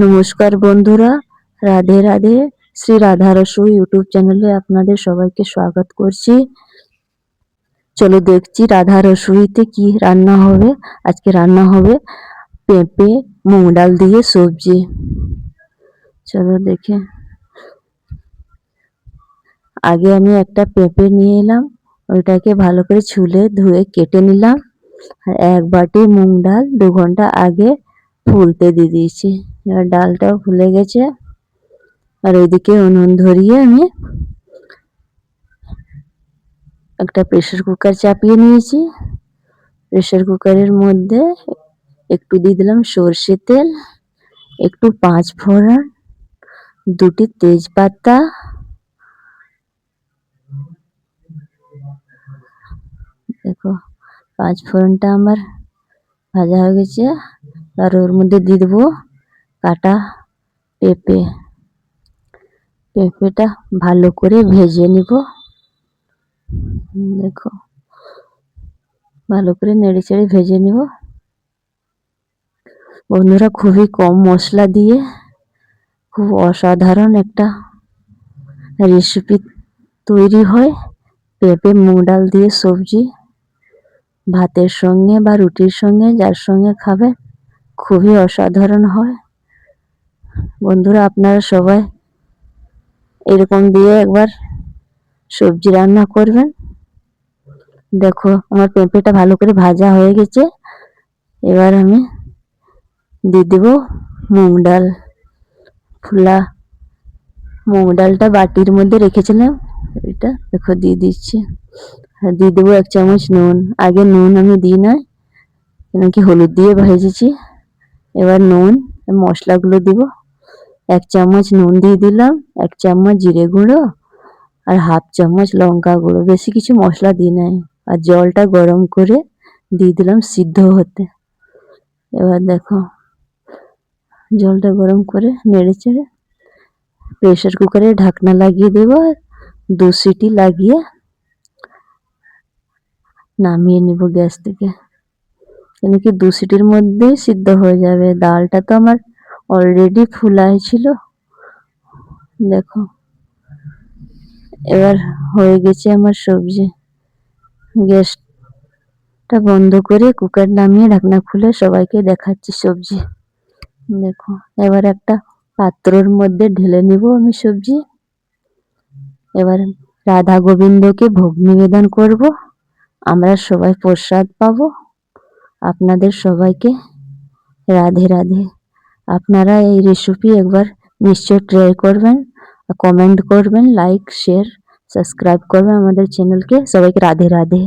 নমস্কার বন্ধুরা, রাধে রাধে। শ্রী রাধা রসোই ইউটিউব চ্যানেলে আপনাদের সবাইকে স্বাগত করছি। চলো দেখছি রাধা রসোইতে কি রান্না হবে। আজকে রান্না হবে পেঁপে মুগ ডাল দিয়ে সবজি। চলো দেখে। আগে আমি একটা পেঁপে নিয়ে এলাম, ওইটাকে ভালো করে ছুলে ধুয়ে কেটে নিলাম। আর 1 বাটি মুগ ডাল 2 ঘন্টা আগে ফুলতে দিয়ে দিয়েছি। এবার ডালটাও ফুলে গেছে। আর ওইদিকে উনুন ধরিয়ে আমি একটা প্রেসার কুকার চাপিয়ে নিয়েছি। প্রেসার কুকারের মধ্যে একটু দিয়ে দিলাম সর্ষে তেল, একটু 5 ফোড়ন, 2টি তেজপাতা, দেখো 5 ফোড়নটা আমার ভাজা হয়ে গেছে। আর ওর মধ্যে দিয়ে দেবো কাটা পেঁপে। পেঁপেটা ভালো করে ভেজে নিব। দেখো ভালো করে নেড়ে চেড়ে ভেজে নিব। বন্ধুরা, খুবই কম মশলা দিয়ে খুব অসাধারণ একটা রেসিপি তৈরি হয় পেঁপে মুগ ডাল দিয়ে সবজি। ভাতের সঙ্গে বা রুটির সঙ্গে যার সঙ্গে খাবে খুবই অসাধারণ হয়। বন্ধুরা, আপনারা সবাই এরকম দিয়ে একবার সবজি রান্না করবেন। দেখো আমার পেঁপেটা ভালো করে ভাজা হয়ে গেছে। এবার আমি দিয়ে দেব মুগ ডাল। ফোলা মুগ ডালটা বাটির মধ্যে রেখেছিলাম, এটা দেখো দিয়ে দিচ্ছি। আর দিয়ে দেবো 1 চামচ নুন। আগে নুন আমি দিই না, কেন কি হলুদ দিয়ে ভেজেছি। এবার নুন মশলাগুলো দিব। 1 চামচ নুন দিয়ে দিলাম, 1 চামচ জিরে গুঁড়ো, আর 1/2 চামচ লঙ্কা গুঁড়ো। বেশি কিছু মশলা দিই নাই। আর জলটা গরম করে দিয়ে দিলাম সিদ্ধ হতে। এবার দেখো জলটা গরম করে নেড়ে চেড়ে প্রেসার কুকারে ঢাকনা লাগিয়ে দেব। 2 সিটি লাগিয়ে নামিয়ে নিব গ্যাস থেকে। কেন কি 2 সিটির মধ্যেই সিদ্ধ হয়ে যাবে। ডালটা তো আমার অলরেডি ফুলা ছিল। দেখো এবার হয়ে গেছে আমার সবজি। গ্যাসটা বন্ধ করে কুকার নামিয়ে ঢাকনা খুলে সবাইকে দেখাচ্ছি সবজি। দেখো এবার একটা পাত্রর মধ্যে ঢেলে নিব আমি সবজি। এবার রাধা গোবিন্দকে ভোগ নিবেদন করব। আমরা সবাই প্রসাদ পাবো। আপনাদের সবাইকে রাধে রাধে। আপনারা এই রেসিপি একবার নিশ্চয় ট্রাই করবেন, কমেন্ট করবেন, লাইক শেয়ার সাবস্ক্রাইব করবেন আমাদের চ্যানেলকে। সবাইকে রাধে রাধে।